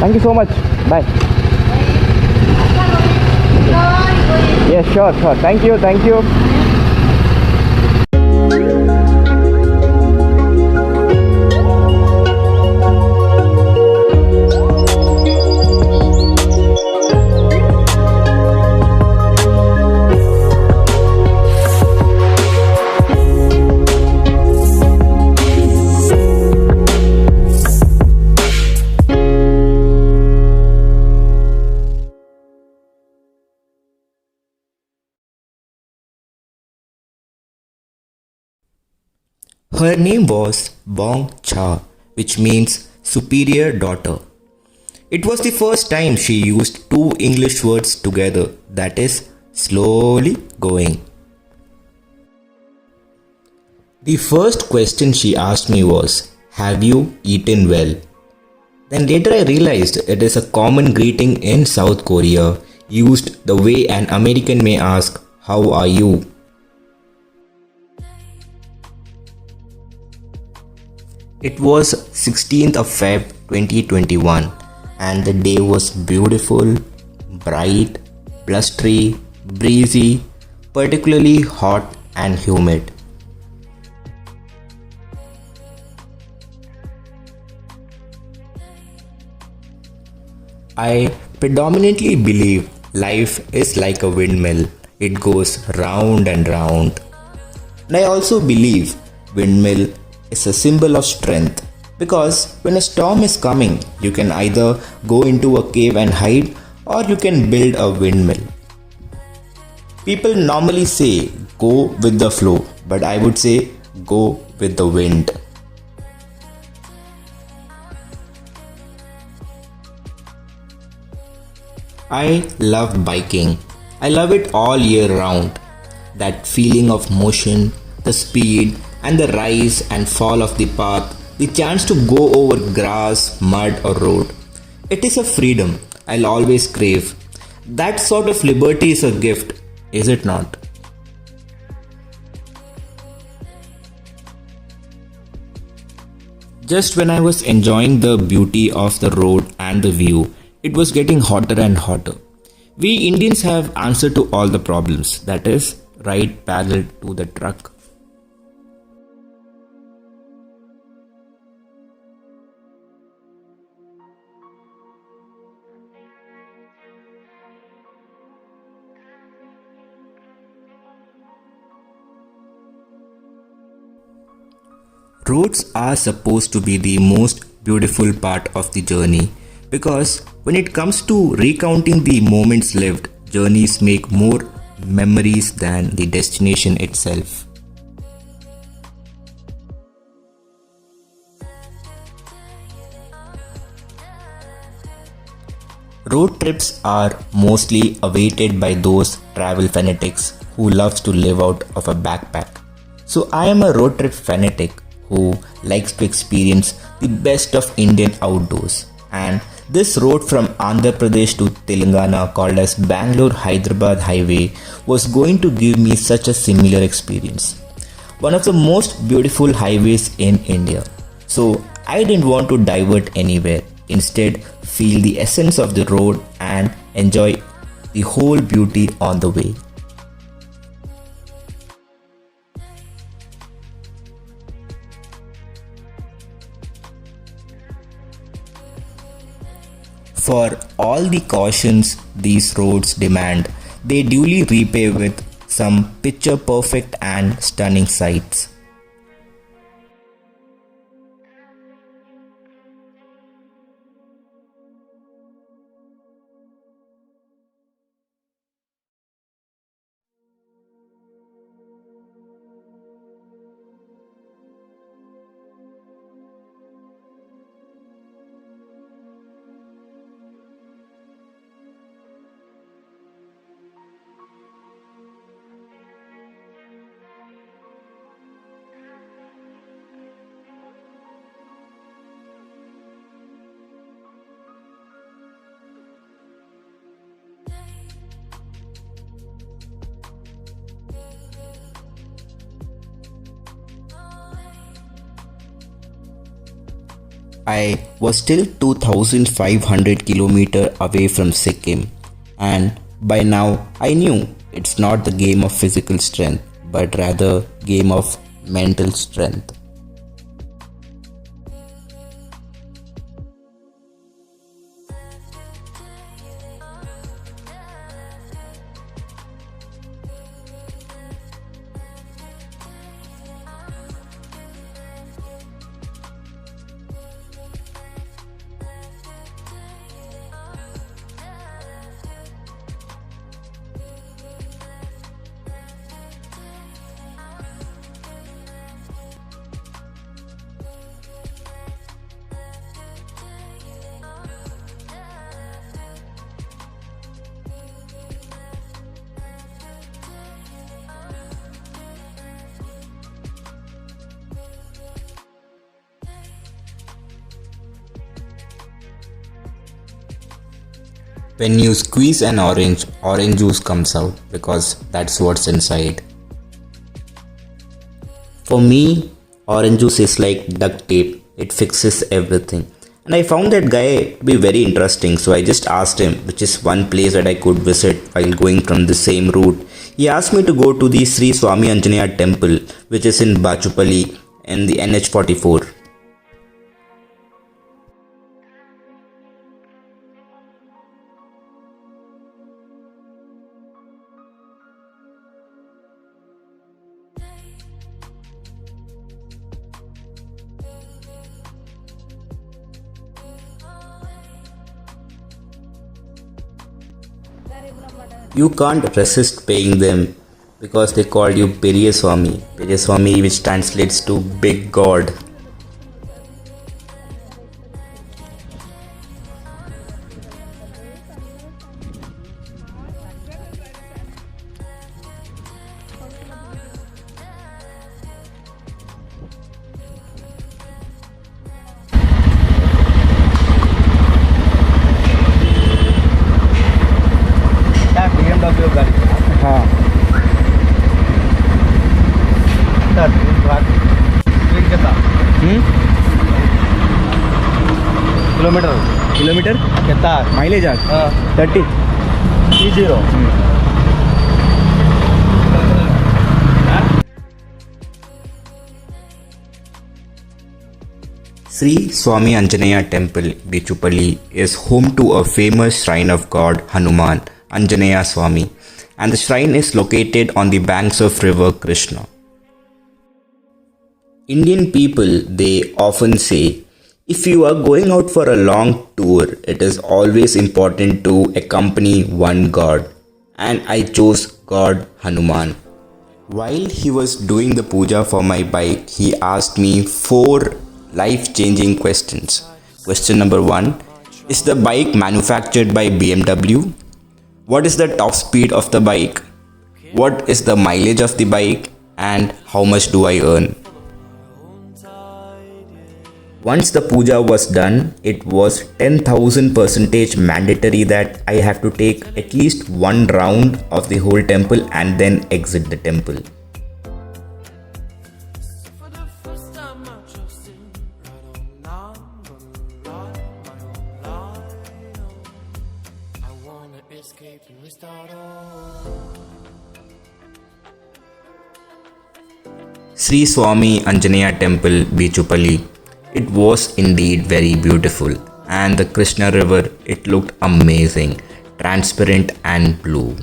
Thank you so much. Bye. Yes, sure, sure. Thank you, thank you. Her name was Bong Cha, which means superior daughter. It was the first time she used two English words together, that is, slowly going. The first question she asked me was, "Have you eaten well?" Then later I realized it is a common greeting in South Korea, used the way an American may ask, "How are you?" It was 16th of Feb 2021 and the day was beautiful, bright, blustery, breezy, particularly hot and humid. I predominantly believe life is like a windmill. It goes round and round. And I also believe windmill is a symbol of strength because when a storm is coming, you can either go into a cave and hide or you can build a windmill. People normally say go with the flow, but I would say go with the wind. I love biking. I love it all year round. That feeling of motion, the speed, and the rise and fall of the path, the chance to go over grass, mud, or road. It is a freedom I'll always crave. That sort of liberty is a gift, is it not? Just when I was enjoying the beauty of the road and the view, it was getting hotter and hotter. We Indians have answer to all the problems, that is, right parallel to the truck. Roads are supposed to be the most beautiful part of the journey because when it comes to recounting the moments lived, journeys make more memories than the destination itself. Road trips are mostly awaited by those travel fanatics who loves to live out of a backpack. So I am a road trip fanatic who likes to experience the best of Indian outdoors. And this road from Andhra Pradesh to Telangana called as Bangalore Hyderabad Highway was going to give me such a similar experience. One of the most beautiful highways in India. So I didn't want to divert anywhere. Instead, feel the essence of the road and enjoy the whole beauty on the way. For all the cautions these roads demand, they duly repay with some picture perfect and stunning sights. I was still 2500 kilometers away from Sikkim, and by now I knew it's not the game of physical strength but rather game of mental strength. When you squeeze an orange, orange juice comes out because that's what's inside. For me, orange juice is like duct tape, it fixes everything. And I found that guy to be very interesting, so I just asked him which is one place that I could visit while going from the same route. He asked me to go to the Sri Swami Anjaneya temple, which is in Bachupally in the NH44. You can't resist paying them because they called you Periyaswamy. Periyaswamy, which translates to big god. BMW गाड़ी हाँ sir speed कितना kilometre कितना mileage आज 30 Sri Swami Anjaneya Temple, Bachupally, is home to a famous shrine of God Hanuman, Anjaneya Swami, and the shrine is located on the banks of river Krishna. Indian people, they often say, if you are going out for a long tour, it is always important to accompany one god, and I chose God Hanuman. While he was doing the puja for my bike, he asked me 4 life-changing questions. Question number 1, is the bike manufactured by BMW? What is the top speed of the bike? What is the mileage of the bike? And how much do I earn? Once the puja was done, it was 10,000% mandatory that I have to take at least 1 round of the whole temple and then exit the temple. Sri Swami Anjaneya Temple, Bachupally. It was indeed very beautiful, and the Krishna river, it looked amazing, transparent and blue.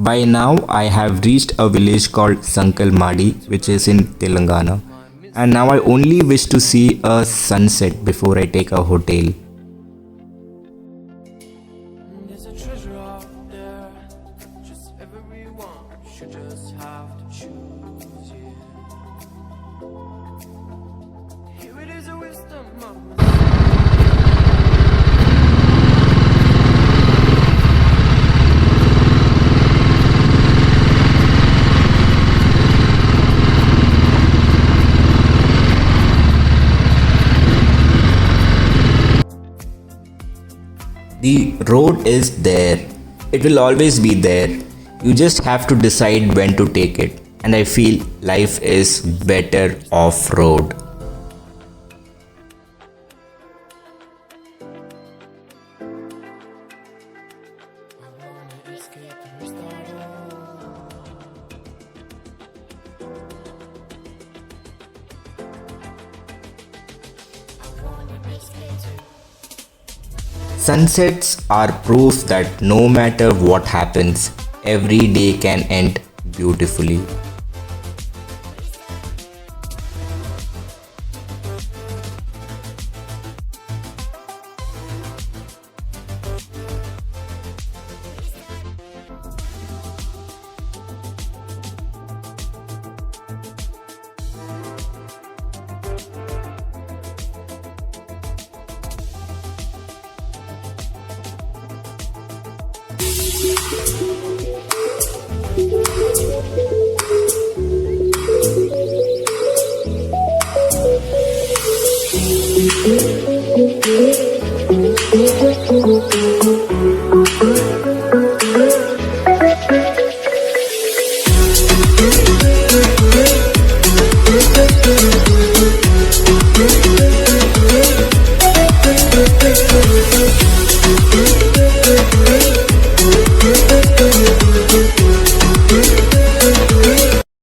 By now, I have reached a village called Sankalmadi, which is in Telangana, and now I only wish to see a sunset before I take a hotel. There's a treasure out there, just everyone should just have to choose you. Here it is, a wisdom of The road is there. It will always be there. You just have to decide when to take it. And I feel life is better off road. Sunsets are proof that no matter what happens, every day can end beautifully.